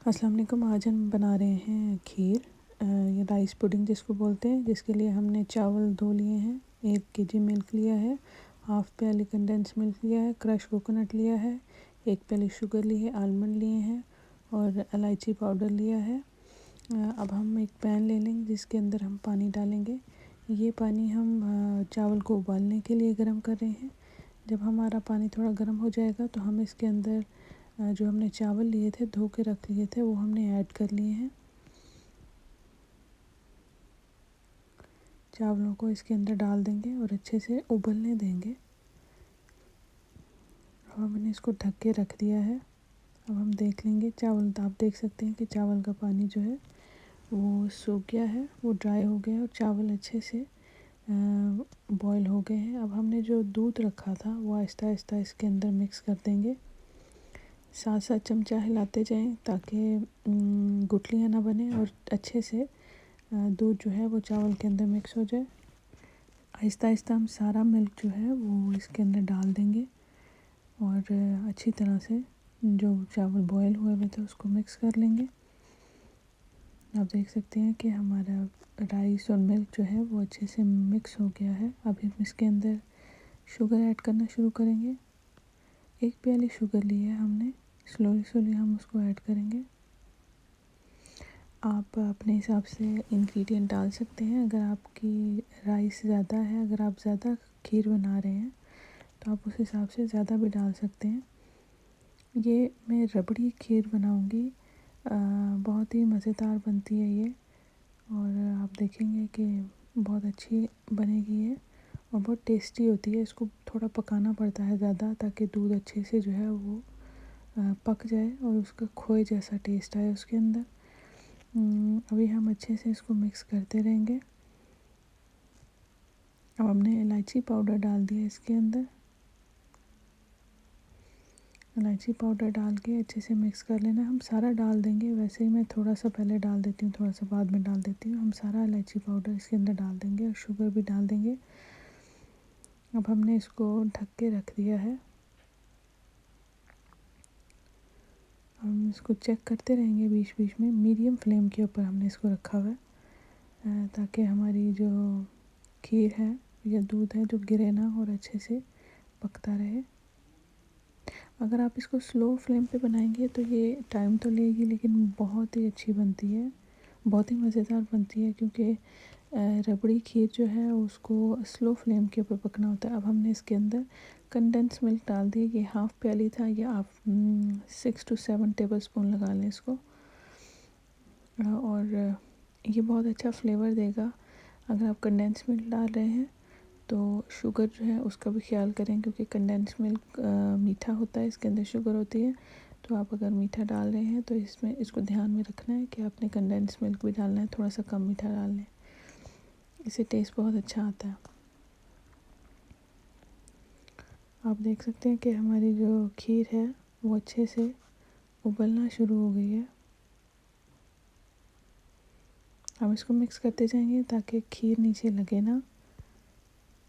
अस्सलाम वालेकुम। आज हम बना रहे हैं खीर या राइस पुडिंग जिसको बोलते हैं, जिसके लिए हमने चावल धो लिए हैं, 1 केजी मिल्क लिया है, हाफ़ प्याली कंडेंस मिल्क लिया है, क्रश कोकोनट लिया है, 1 प्याली शुगर ली है, आलमंड लिए हैं और इलायची पाउडर लिया है। अब हम एक पैन ले लेंगे जिसके अंदर हम पानी डालेंगे। ये पानी हम चावल को उबालने के लिए गर्म कर रहे हैं। जब हमारा पानी थोड़ा गर्म हो जाएगा तो हम इसके अंदर जो हमने चावल लिए थे, धो के रख लिए थे, वो हमने ऐड कर लिए हैं। चावलों को इसके अंदर डाल देंगे और अच्छे से उबलने देंगे। अब हमने इसको ढक के रख दिया है। अब हम देख लेंगे चावल, तो आप देख सकते हैं कि चावल का पानी जो है वो सूख गया है, वो ड्राई हो गया और चावल अच्छे से बॉयल हो गए हैं। अब हमने जो दूध रखा था वो आहिस्ता आहिस्ता इसके अंदर मिक्स कर देंगे। साथ साथ चमचा हिलाते जाएं ताकि गुठलियाँ ना बने और अच्छे से दूध जो है वो चावल के अंदर मिक्स हो जाए। आहिस्ता आहिस्ता हम सारा मिल्क जो है वो इसके अंदर डाल देंगे और अच्छी तरह से जो चावल बॉयल हुए हुए थे उसको मिक्स कर लेंगे। आप देख सकते हैं कि हमारा राइस और मिल्क जो है वो अच्छे से मिक्स हो गया है। अब हम इसके अंदर शुगर ऐड करना शुरू करेंगे। 1 प्याली शुगर ली है हमने, स्लोली हम उसको ऐड करेंगे। आप अपने हिसाब से इंग्रेडिएंट डाल सकते हैं। अगर आपकी राइस ज़्यादा है, अगर आप ज़्यादा खीर बना रहे हैं तो आप उस हिसाब से ज़्यादा भी डाल सकते हैं। ये मैं रबड़ी खीर बनाऊंगी, बहुत ही मज़ेदार बनती है ये और आप देखेंगे कि बहुत अच्छी बनेगी ये और बहुत टेस्टी होती है। इसको थोड़ा पकाना पड़ता है ज़्यादा ताकि दूध अच्छे से जो है वो पक जाए और उसका खोए जैसा टेस्ट आए उसके अंदर। अभी हम अच्छे से इसको मिक्स करते रहेंगे। अब हमने इलायची पाउडर डाल दिया इसके अंदर। इलायची पाउडर डाल के अच्छे से मिक्स कर लेना। हम सारा डाल देंगे, वैसे ही मैं थोड़ा सा पहले डाल देती हूँ, थोड़ा सा बाद में डाल देती हूँ। हम सारा इलायची पाउडर इसके अंदर डाल देंगे और शुगर भी डाल देंगे। अब हमने इसको ढक के रख दिया है। हम इसको चेक करते रहेंगे बीच बीच में। मीडियम फ्लेम के ऊपर हमने इसको रखा हुआ है ताकि हमारी जो खीर है या दूध है जो गिरे ना और अच्छे से पकता रहे। अगर आप इसको स्लो फ्लेम पे बनाएंगे तो ये टाइम तो लेगी लेकिन बहुत ही अच्छी बनती है, बहुत ही मज़ेदार बनती है, क्योंकि रबड़ी खीर जो है उसको स्लो फ्लेम के ऊपर पकना होता है। अब हमने इसके अंदर कंडेंस मिल्क डाल दिया। ये हाफ़ प्याली था, ये आप 6 to 7 टेबल स्पून लगा लें इसको और ये बहुत अच्छा फ्लेवर देगा। अगर आप कंडेंस मिल्क डाल रहे हैं तो शुगर जो है उसका भी ख्याल करें, क्योंकि कंडेंस मिल्क मीठा होता है, इसके अंदर शुगर होती है। तो आप अगर मीठा डाल रहे हैं तो इसमें इसको ध्यान में रखना है कि आपने कंडेंस मिल्क भी डालना है, थोड़ा सा कम मीठा डालना है, इससे टेस्ट बहुत अच्छा आता है। आप देख सकते हैं कि हमारी जो खीर है वो अच्छे से उबलना शुरू हो गई है। हम इसको मिक्स करते जाएंगे ताकि खीर नीचे लगे ना,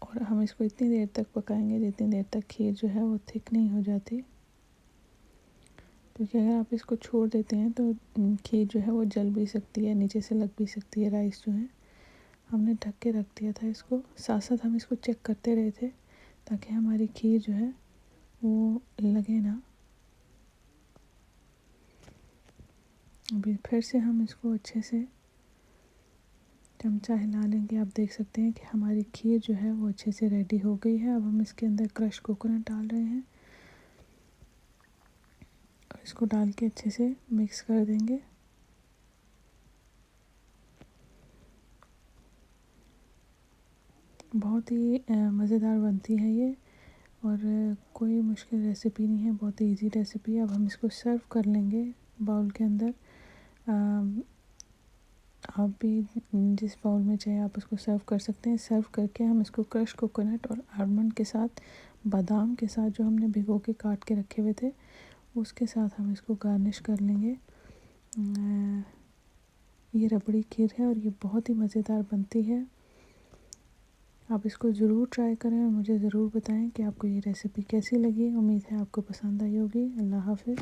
और हम इसको इतनी देर तक पकाएंगे जितनी देर तक खीर जो है वो थिक नहीं हो जाती, क्योंकि अगर आप इसको छोड़ देते हैं तो खीर जो है वो जल भी सकती है, नीचे से लग भी सकती है राइस जो है। हमने ढक के रख दिया था इसको, साथ साथ हम इसको चेक करते रहे थे ताकि हमारी खीर जो है वो लगे ना। अभी फिर से हम इसको अच्छे से चमचा हिला लेंगे। आप देख सकते हैं कि हमारी खीर जो है वो अच्छे से रेडी हो गई है। अब हम इसके अंदर क्रश कोकोनट डाल रहे हैं और इसको डाल के अच्छे से मिक्स कर देंगे। बहुत ही मज़ेदार बनती है ये और कोई मुश्किल रेसिपी नहीं है, बहुत ही इजी रेसिपी है। अब हम इसको सर्व कर लेंगे बाउल के अंदर। आप भी जिस बाउल में चाहे आप इसको सर्व कर सकते हैं। सर्व करके हम इसको क्रश कोकोनट और आलमंड के साथ, बादाम के साथ जो हमने भिगो के काट के रखे हुए थे उसके साथ हम इसको गार्निश कर लेंगे। ये रबड़ी खीर है और ये बहुत ही मज़ेदार बनती है। आप इसको ज़रूर ट्राई करें और मुझे ज़रूर बताएं कि आपको ये रेसिपी कैसी लगी। उम्मीद है आपको पसंद आई होगी। अल्लाह हाफ़िज़।